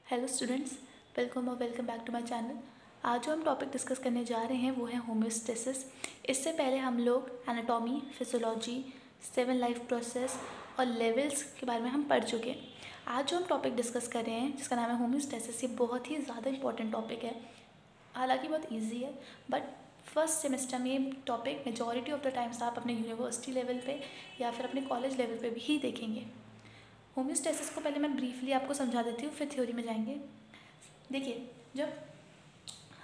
Hello students, welcome और welcome back to my channel. आज जो हम टॉपिक डिस्कस करने जा रहे हैं वो है होम्योस्टेसिस। इससे पहले हम लोग एनाटॉमी, फिजियोलॉजी, 7 लाइफ प्रोसेस और लेवल्स के बारे में हम पढ़ चुके हैं। आज जो हम टॉपिक डिस्कस कर रहे हैं जिसका नाम है होम्योस्टेसिस, ये बहुत ही ज़्यादा इंपॉर्टेंट टॉपिक है। हालांकि बहुत ईजी है, बट फर्स्ट सेमेस्टर में ये topic majority of the times आप अपने यूनिवर्सिटी लेवल पे या फिर अपने कॉलेज लेवल पे भी ही देखेंगे। होम्योस्टेसिस को पहले मैं ब्रीफली आपको समझा देती हूँ, फिर थ्योरी में जाएंगे। देखिए, जब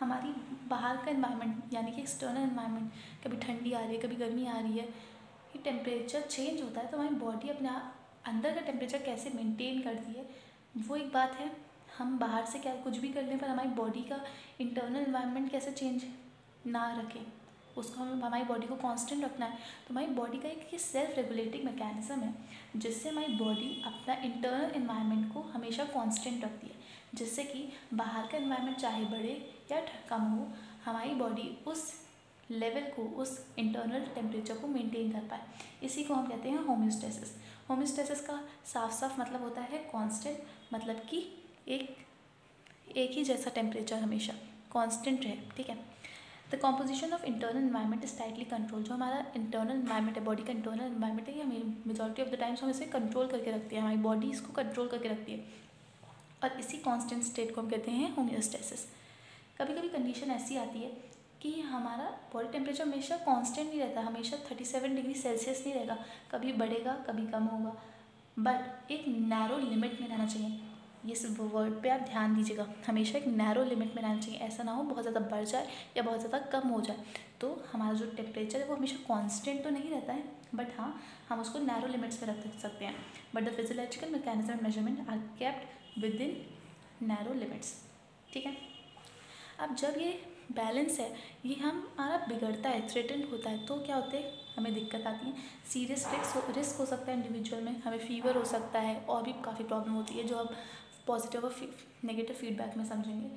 हमारी बाहर का एनवायरनमेंट यानी कि एक्सटर्नल एनवायरनमेंट, कभी ठंडी आ रही है, कभी गर्मी आ रही है, ये टेम्परेचर चेंज होता है, तो हमारी बॉडी अपने अंदर का टेम्परेचर कैसे मेंटेन करती है वो एक बात है। हम बाहर से क्या कुछ भी कर लें पर हमारी बॉडी का इंटरनल एनवायरनमेंट कैसे चेंज ना रखें, उसको हमारी बॉडी को कांस्टेंट रखना है। तो हमारी बॉडी का एक सेल्फ रेगुलेटिंग मैकेनिज्म है जिससे हमारी बॉडी अपना इंटरनल एनवायरनमेंट को हमेशा कांस्टेंट रखती है, जिससे कि बाहर का एनवायरनमेंट चाहे बढ़े या कम हो, हमारी बॉडी उस लेवल को, उस इंटरनल टेम्परेचर को मेंटेन कर पाए। इसी को हम कहते हैं होम्योस्टेसिस। होम्योस्टेसिस का साफ साफ मतलब होता है कांस्टेंट, मतलब कि एक ही जैसा टेम्परेचर हमेशा कांस्टेंट रहे। ठीक है। The composition of internal environment is tightly control. जो हमारा इंटरनल एनवायरनमेंट है, बॉडी का इंटरनल एनवायरनमेंट है, ये हमें मेजॉरिटी ऑफ द टाइम्स हम इसे कंट्रोल करके रखती है, हमारी बॉडी इसको कंट्रोल करके रखती है, और इसी कांस्टेंट स्टेट को हम कहते हैं होम्योस्टेसिस। कभी कभी कंडीशन ऐसी आती है कि हमारा बॉडी टेम्परेचर हमेशा कांस्टेंट नहीं रहता, हमेशा 37 डिग्री सेल्सियस नहीं रहेगा, कभी बढ़ेगा कभी कम होगा, बट एक नैरो लिमिट में रहना चाहिए। ये सब वर्ड पे आप ध्यान दीजिएगा, हमेशा एक नैरो लिमिट में रहना चाहिए। ऐसा ना हो बहुत ज़्यादा बढ़ जाए या बहुत ज़्यादा कम हो जाए। तो हमारा जो टेम्परेचर है वो हमेशा कांस्टेंट तो नहीं रहता है, बट हाँ, हम उसको नैरो लिमिट्स में रख सकते हैं। But the physiological mechanism and measurement are kept within narrow limits. ठीक है। अब जब ये बैलेंस है, ये हमारा बिगड़ता है, थ्रेटन होता है, तो क्या होते हैं, हमें दिक्कत आती है। सीरियस रिस्क हो सकता है इंडिविजुअल में, हमें फीवर हो सकता है, और भी काफ़ी प्रॉब्लम होती है जो अब पॉजिटिव और नेगेटिव फीडबैक में समझेंगे।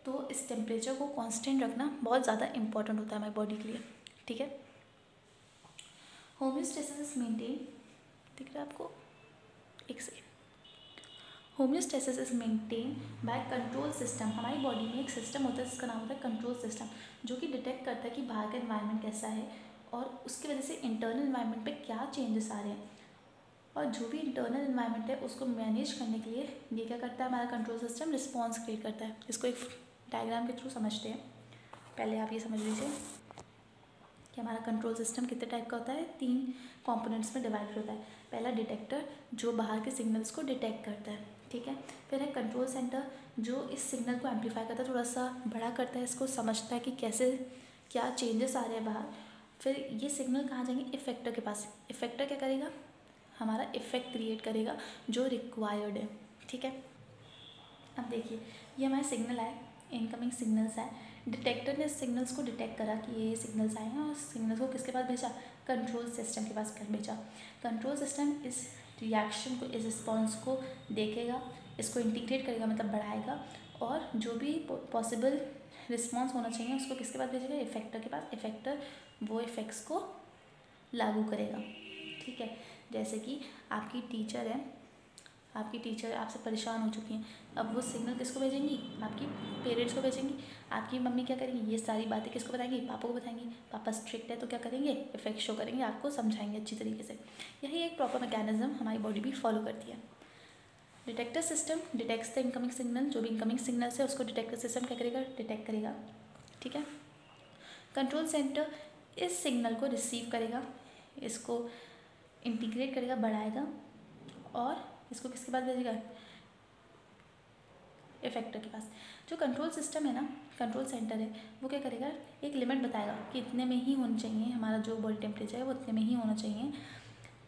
तो इस टेम्परेचर को कांस्टेंट रखना बहुत ज़्यादा इंपॉर्टेंट होता है हमारी बॉडी के लिए। ठीक है। होम्योस्टेसिस इज मेंटेन, दिख रहा है आपको, एक second. Homeostasis is maintain by control system. हमारी बॉडी में एक सिस्टम होता है जिसका नाम होता है कंट्रोल सिस्टम, जो कि डिटेक्ट करता है कि बाहर का एनवायरनमेंट कैसा है और उसकी वजह से इंटरनल एनवायरनमेंट पे क्या चेंजेस आ रहे हैं, और जो भी इंटरनल एनवायरनमेंट है उसको मैनेज करने के लिए ये क्या करता है, हमारा कंट्रोल सिस्टम रिस्पॉन्स क्रिएट करता है। इसको एक डायग्राम के थ्रू समझते हैं। पहले आप ये समझ लीजिए कि हमारा कंट्रोल सिस्टम कितने टाइप का होता है, 3 कंपोनेंट्स में डिवाइड होता है। पहला डिटेक्टर, जो बाहर के सिग्नल्स को डिटेक्ट करता है। ठीक है। फिर है कंट्रोल सेंटर, जो इस सिग्नल को एम्पलीफाई करता है, थोड़ा सा बड़ा करता है, इसको समझता है कि कैसे क्या चेंजेस आ रहे हैं बाहर। फिर ये सिग्नल कहाँ जाएंगे, इफेक्टर के पास। इफेक्टर क्या करेगा, हमारा इफेक्ट क्रिएट करेगा जो रिक्वायर्ड है। ठीक है। अब देखिए, ये हमारे सिग्नल आए, इनकमिंग सिग्नल्स आए, डिटेक्टर ने सिग्नल्स को डिटेक्ट करा कि ये सिग्नल्स आए हैं, और सिग्नल्स को किसके पास भेजा, कंट्रोल सिस्टम के पास भेजा। कंट्रोल सिस्टम इस रिएक्शन को, इस रिस्पॉन्स को देखेगा, इसको इंटीग्रेट करेगा, मतलब बढ़ाएगा, और जो भी पॉसिबल रिस्पॉन्स होना चाहिए उसको किसके पास भेजेगा, इफेक्टर के पास। इफेक्टर वो इफेक्ट्स को लागू करेगा। ठीक है। जैसे कि आपकी टीचर है, आपकी टीचर आपसे परेशान हो चुकी हैं, अब वो सिग्नल किसको भेजेंगी, आपकी पेरेंट्स को भेजेंगी। आपकी मम्मी क्या करेंगी, ये सारी बातें किसको बताएंगी, पापा को बताएंगी। पापा स्ट्रिक्ट है तो क्या करेंगे, इफेक्ट शो करेंगे, आपको समझाएंगे अच्छी तरीके से। यही एक प्रॉपर मैकेनिज्म हमारी बॉडी भी फॉलो करती है। Detector system detects the incoming signal, जो भी इनकमिंग सिग्नल्स है उसको डिटेक्टर सिस्टम क्या करेगा, डिटेक्ट करेगा। ठीक है। कंट्रोल सेंटर इस सिग्नल को रिसीव करेगा, इसको इंटीग्रेट करेगा, बढ़ाएगा, और इसको किसके पास भेजेगा, इफेक्टर के पास। जो कंट्रोल सिस्टम है ना, कंट्रोल सेंटर है, वो क्या करेगा, एक लिमिट बताएगा कि इतने में ही होना चाहिए, हमारा जो बॉडी टेम्परेचर है वो इतने में ही होना चाहिए,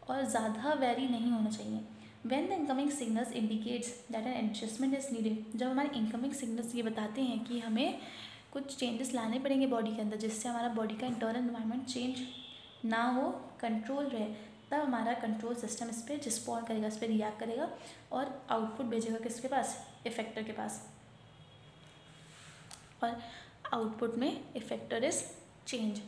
और ज़्यादा वेरी नहीं होना चाहिए। When the incoming signals indicates that an adjustment is needed, जब हमारे इनकमिंग सिग्नल्स ये बताते हैं कि हमें कुछ चेंजेस लाने पड़ेंगे बॉडी के अंदर, जिससे हमारा बॉडी का इंटरनल एनवायरनमेंट चेंज ना हो, कंट्रोल रहे, तब हमारा कंट्रोल सिस्टम इस पर रिस्पॉन्ड करेगा, इस पर रिएक्ट करेगा, और आउटपुट भेजेगा किसके पास, इफेक्टर के पास। और आउटपुट में effector is change.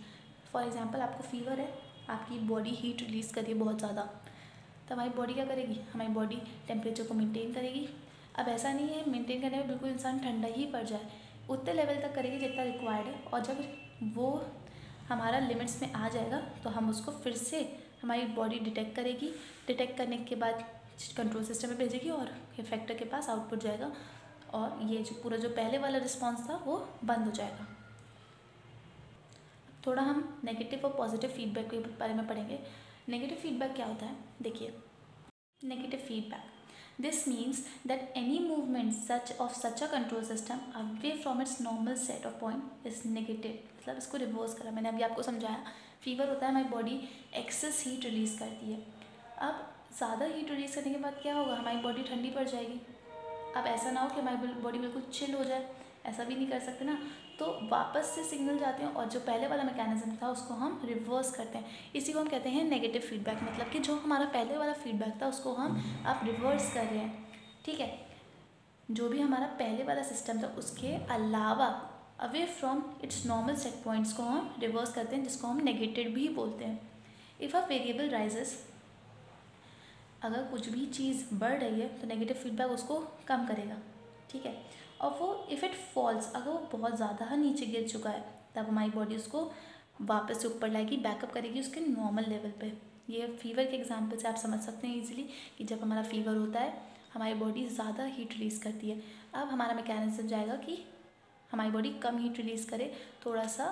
For example, आपको फीवर है, आपकी बॉडी हीट रिलीज़ करिए बहुत ज़्यादा, तो हमारी बॉडी क्या करेगी, हमारी बॉडी टेम्परेचर को मेंटेन करेगी, अब ऐसा नहीं है मेंटेन करने में बिल्कुल इंसान ठंडा ही पड़ जाए, उतने लेवल तक करेगी जितना रिक्वायर्ड है, और जब वो हमारा लिमिट्स में आ जाएगा तो हम उसको फिर से हमारी बॉडी डिटेक्ट करेगी। डिटेक्ट करने के बाद कंट्रोल सिस्टम में भेजेगी और इफेक्टर के पास आउटपुट जाएगा, और ये जो पूरा जो पहले वाला रिस्पॉन्स था वो बंद हो जाएगा। थोड़ा हम नेगेटिव और पॉजिटिव फीडबैक के बारे में पढ़ेंगे। नेगेटिव फीडबैक क्या होता है, देखिए negative feedback, this means that any movement such a control system away from its normal set of point is negative. मतलब इसको रिवर्स करा, मैंने अभी आपको समझाया। फीवर होता है, हमारी बॉडी एक्सेस हीट रिलीज़ करती है। अब ज़्यादा हीट रिलीज़ करने के बाद क्या होगा, हमारी बॉडी ठंडी पड़ जाएगी। अब ऐसा ना हो कि हमारी बॉडी बिल्कुल चिल हो जाए, ऐसा भी नहीं कर सकते ना, तो वापस से सिग्नल जाते हैं और जो पहले वाला मैकेनिज्म था उसको हम रिवर्स करते हैं। इसी को हम कहते हैं नेगेटिव फीडबैक, मतलब कि जो हमारा पहले वाला फीडबैक था उसको हम अब रिवर्स कर रहे हैं। ठीक है, जो भी हमारा पहले वाला सिस्टम था उसके अलावा away from its normal set points को हम रिवर्स करते हैं, जिसको हम नेगेटिव भी बोलते हैं। इफ़ अ वेरिएबल राइजेस, अगर कुछ भी चीज़ बढ़ रही है तो नेगेटिव फीडबैक उसको कम करेगा। ठीक है, और वो इफ़ इट फॉल्स, अगर वो बहुत ज़्यादा नीचे गिर चुका है तब हमारी बॉडी उसको वापस से ऊपर लाएगी, बैकअप करेगी उसके नॉर्मल लेवल पे। ये फीवर के एग्जांपल से आप समझ सकते हैं इजीली कि जब हमारा फीवर होता है हमारी बॉडी ज़्यादा हीट रिलीज़ करती है। अब हमारा मैकेनिज्म जाएगा कि हमारी बॉडी कम हीट रिलीज़ करे, थोड़ा सा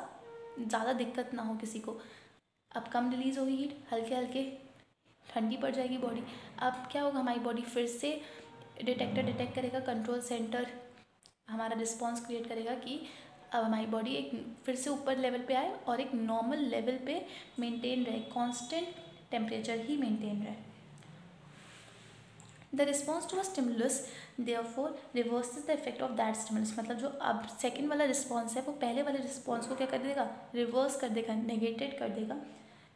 ज़्यादा दिक्कत ना हो किसी को। अब कम रिलीज़ होगी हीट, हल्के हल्के ठंडी पड़ जाएगी बॉडी। अब क्या होगा, हमारी बॉडी फिर से डिटेक्ट करेगा, कंट्रोल सेंटर हमारा रिस्पॉन्स क्रिएट करेगा कि अब हमारी बॉडी एक फिर से ऊपर लेवल पे आए और एक नॉर्मल लेवल पे मेंटेन रहे, कांस्टेंट टेम्परेचर ही मेंटेन रहे। The response to a stimulus therefore reverses the effect of that stimulus, मतलब जो अब सेकेंड वाला रिस्पॉन्स है वो पहले वाले रिस्पॉन्स को क्या कर देगा, रिवर्स कर देगा, नेगेटेड कर देगा।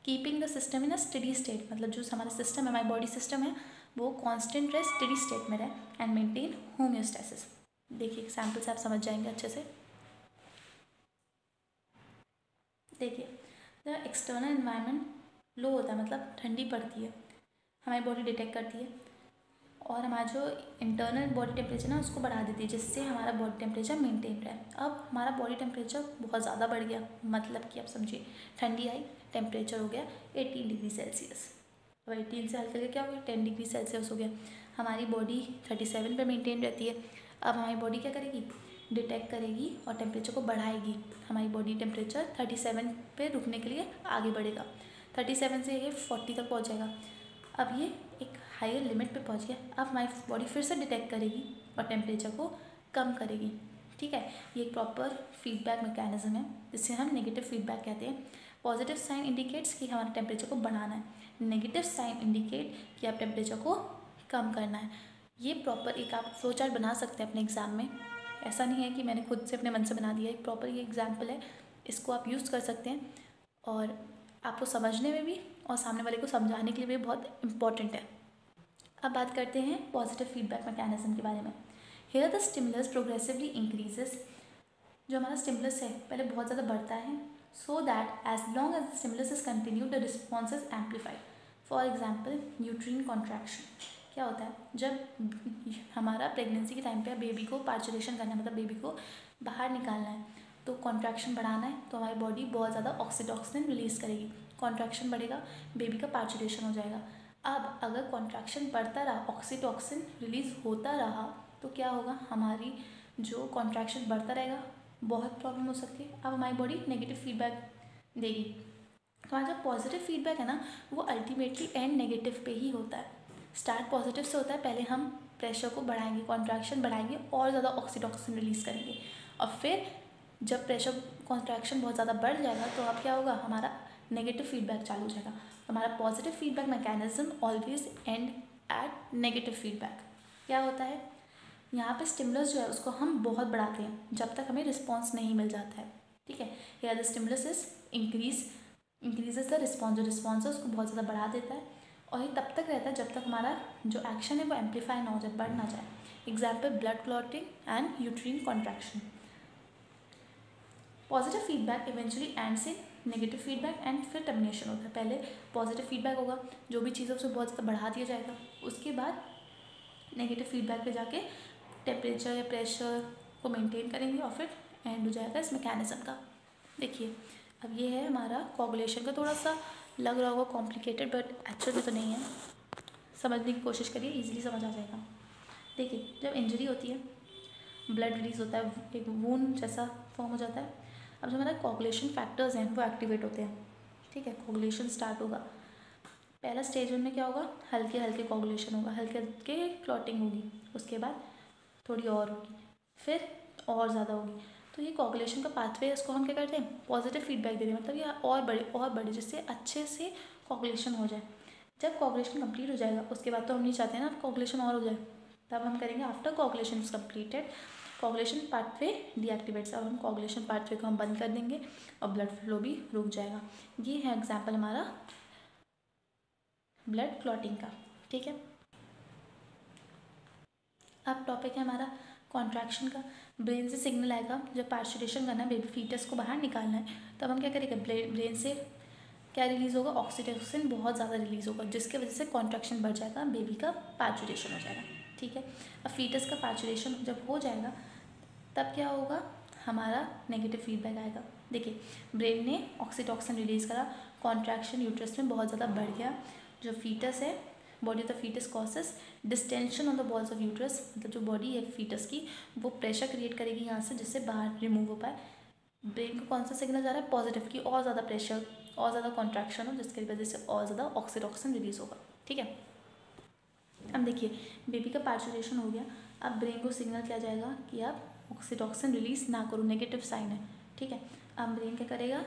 Keeping the system in a steady state, मतलब जो हमारा सिस्टम है, हमारी बॉडी सिस्टम है, वो कांस्टेंट रहे, स्टडी स्टेट में रहे एंड मेंटेन होम्योस्टेसिस। देखिए एग्जाम्पल से आप समझ जाएंगे अच्छे से। देखिए द एक्सटर्नल एनवायरनमेंट लो होता है, मतलब ठंडी पड़ती है, हमारी बॉडी डिटेक्ट करती है और हमारा जो इंटरनल बॉडी टेम्परेचर ना उसको बढ़ा देती है, जिससे हमारा बॉडी टेम्परेचर मेंटेन रहे। अब हमारा बॉडी टेम्परेचर बहुत ज़्यादा बढ़ गया, मतलब कि आप समझिए ठंडी आई, टेम्परेचर हो गया 18 डिग्री सेल्सियस। अब 18 से हल्का क्या हो गया, 10 डिग्री सेल्सियस हो गया। हमारी बॉडी 37 पे मेंटेन रहती है। अब हमारी बॉडी क्या करेगी, डिटेक्ट करेगी और टेम्परेचर को बढ़ाएगी। हमारी बॉडी टेम्परेचर 37 पे रुकने के लिए आगे बढ़ेगा, 37 से ये 40 तक पहुंच जाएगा। अब ये एक हायर लिमिट पे पहुंच गया। अब हमारी बॉडी फिर से डिटेक्ट करेगी और टेम्परेचर को कम करेगी। ठीक है, ये एक प्रॉपर फीडबैक मैकेनिज्म है, जिसे हम नेगेटिव फीडबैक कहते हैं। पॉजिटिव साइन इंडिकेट्स कि हमारे टेम्परेचर को बढ़ाना है, नेगेटिव साइन इंडिकेट कि आप टेम्परेचर को कम करना है। ये प्रॉपर एक आप फ्लो चार्ट बना सकते हैं अपने एग्ज़ाम में, ऐसा नहीं है कि मैंने खुद से अपने मन से बना दिया, एक प्रॉपर ये एग्जाम्पल है, इसको आप यूज़ कर सकते हैं और आपको समझने में भी और सामने वाले को समझाने के लिए भी बहुत इंपॉर्टेंट है। अब बात करते हैं पॉजिटिव फीडबैक मैकेनिज्म के बारे में। Here the stimulus progressively increases, जो हमारा स्टिमुलस है पहले बहुत ज़्यादा बढ़ता है, so that as long as the stimulus is continue the response is amplified. For example uterine contraction, क्या होता है, जब हमारा प्रेगनेंसी के टाइम पे बेबी को पार्चुलेशन करना है, मतलब बेबी को बाहर निकालना है, तो कॉन्ट्रैक्शन बढ़ाना है, तो हमारी बॉडी बहुत ज़्यादा ऑक्सीटॉक्सिन रिलीज़ करेगी। कॉन्ट्रैक्शन बढ़ेगा, बेबी का पार्चुलेशन हो जाएगा। अब अगर कॉन्ट्रैक्शन बढ़ता रहा, ऑक्सीटॉक्सिन रिलीज़ होता रहा, तो क्या होगा, हमारी जो कॉन्ट्रैक्शन बढ़ता रहेगा, बहुत प्रॉब्लम हो सकती है। अब हमारी बॉडी नेगेटिव फीडबैक देगी। तो हमारा जो पॉजिटिव फीडबैक है ना, वो अल्टीमेटली एंड नेगेटिव पे ही होता है। स्टार्ट पॉजिटिव से होता है, पहले हम प्रेशर को बढ़ाएंगे, कॉन्ट्रैक्शन बढ़ाएंगे और ज़्यादा ऑक्सीटॉक्सिन रिलीज़ करेंगे, और फिर जब प्रेशर कॉन्ट्रैक्शन बहुत ज़्यादा बढ़ जाएगा तो अब क्या होगा, हमारा नेगेटिव फीडबैक चालू हो जाएगा। हमारा positive feedback mechanism always end at negative feedback. क्या होता है, यहाँ पे स्टिमुलस जो है उसको हम बहुत बढ़ाते हैं जब तक हमें रिस्पॉन्स नहीं मिल जाता है। ठीक है, here the stimulus is increases the response, जो रिस्पॉन्स है उसको बहुत ज़्यादा बढ़ा देता है, और ये तब तक रहता है जब तक हमारा जो एक्शन है वो एम्पलीफाई ना हो जाए, बढ़ ना जाए। Example blood clotting and uterine contraction. Positive feedback eventually ends in negative feedback and फिर टर्मिनेशन होता है। पहले पॉजिटिव फीडबैक होगा, जो भी चीज़ है उसे बहुत ज़्यादा बढ़ा दिया जाएगा, उसके बाद नेगेटिव फीडबैक पे जाके टेम्परेचर या प्रेशर को मेंटेन करेंगे और फिर एंड हो जाएगा इस मैकेनिज़्म का। देखिए अब ये है हमारा कोगुलेशन का, थोड़ा सा लग रहा होगा कॉम्प्लिकेटेड बट एक्चुअली तो नहीं है, समझने की कोशिश करिए, इजीली समझ आ जाएगा। देखिए जब इंजरी होती है ब्लड रिलीज होता है, एक वूंड जैसा फॉर्म हो जाता है। अब जो हमारा कोगुलेशन फैक्टर्स हैं वो एक्टिवेट होते हैं, ठीक है। कोगुलेशन स्टार्ट होगा, पहला स्टेज में क्या होगा, हल्के हल्के कोगुलेशन होगा, हल्के हल्के क्लॉटिंग होगी, उसके बाद थोड़ी और होगी, फिर और ज़्यादा होगी। तो ये कोगुलेशन का पाथवे है, इसको हम क्या करते हैं, पॉजिटिव फीडबैक दे रहे हैं, मतलब ये और बढ़े जिससे अच्छे से कोगुलेशन हो जाए। जब कोगुलेशन कंप्लीट हो जाएगा उसके बाद तो हम नहीं चाहते ना कोगुलेशन और हो जाए, तब हम करेंगे after coagulation is completed coagulation pathway deactivates. अब हम कोगुलेशन पाथवे को हम बंद कर देंगे और ब्लड फ्लो भी रुक जाएगा। ये है एग्जाम्पल हमारा ब्लड क्लॉटिंग का, ठीक है। अब टॉपिक है हमारा कॉन्ट्रैक्शन का। ब्रेन से सिग्नल आएगा, जब पार्चुरेशन करना है, बेबी फीटस को बाहर निकालना है, तब हम क्या करेंगे, ब्रेन से क्या रिलीज़ होगा, ऑक्सीटोसिन बहुत ज़्यादा रिलीज़ होगा, जिसकी वजह से कॉन्ट्रैक्शन बढ़ जाएगा, बेबी का पार्चुरेशन हो जाएगा, ठीक है। अब फीटस का पार्चुरेशन जब हो जाएगा तब क्या होगा, हमारा नेगेटिव फीडबैक आएगा। देखिए ब्रेन ने ऑक्सीटोसिन रिलीज़ करा, कॉन्ट्रैक्शन यूट्रस में बहुत ज़्यादा बढ़ गया, जो फीटस है body of the foetus causes distension on the walls of uterus, मतलब जो बॉडी है फीटस की वो प्रेशर क्रिएट करेगी यहाँ से, जिससे बाहर रिमूव हो पाए। ब्रेन को कौन सा सिग्नल जा रहा है, पॉजिटिव की और ज़्यादा प्रेशर और ज़्यादा कॉन्ट्रैक्शन हो, जिसकी वजह से और ज़्यादा ऑक्सीटोसिन रिलीज़ होगा, ठीक है। अब देखिए बेबी का पार्चुरेशन हो गया, अब ब्रेन को सिग्नल क्या जाएगा कि आप ऑक्सीटोसिन रिलीज़ ना करो, नेगेटिव साइन है, ठीक है। अब ब्रेन क्या करेगा,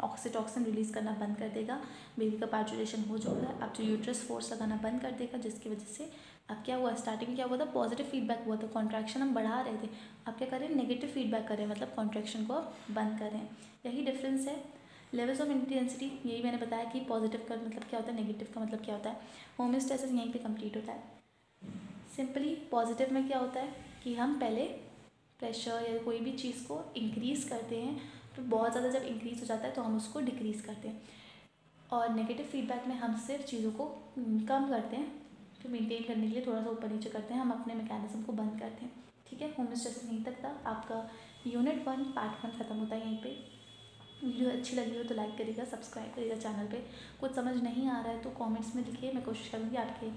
ऑक्सीटोसिन रिलीज़ करना बंद कर देगा, बेबी का पार्चुरेशन हो चुका है, अब जो यूट्रस फोर्स लगाना बंद कर देगा, जिसकी वजह से अब क्या हुआ, स्टार्टिंग में क्या हुआ था, पॉजिटिव फीडबैक हुआ था, कॉन्ट्रैक्शन हम बढ़ा रहे थे, अब क्या करें, नेगेटिव फीडबैक करें, मतलब कॉन्ट्रैक्शन को बंद करें। यही डिफरेंस है लेवल्स ऑफ इंटेंसिटी। यही मैंने बताया कि पॉजिटिव का मतलब क्या होता है, नेगेटिव का मतलब क्या होता है। होमियोस्टेसिस यहीं पे कंप्लीट होता है। सिंपली पॉजिटिव में क्या होता है कि हम पहले प्रेशर या कोई भी चीज़ को इंक्रीज़ करते हैं, तो बहुत ज़्यादा जब इंक्रीज़ हो जाता है तो हम उसको डिक्रीज़ करते हैं, और नेगेटिव फीडबैक में हम सिर्फ चीज़ों को कम करते हैं, तो मेंटेन करने के लिए थोड़ा सा ऊपर नीचे करते हैं, हम अपने मैकेनिज्म को बंद करते हैं, ठीक है। होमियोस्टेसिस यहीं तक था, आपका यूनिट 1 पार्ट 1 खत्म होता है यहीं पे। वीडियो अच्छी लगी हो तो लाइक करिएगा, सब्सक्राइब करिएगा चैनल पे। कुछ समझ नहीं आ रहा है तो कमेंट्स में लिखिए, मैं कोशिश करूँगी आपके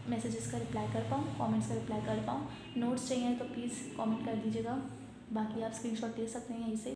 मैसेजेस का रिप्लाई कर पाऊँ, कमेंट्स का रिप्लाई कर पाऊँ। नोट्स चाहिए तो प्लीज़ कमेंट कर दीजिएगा, बाकी आप स्क्रीनशॉट ले सकते हैं यहीं से।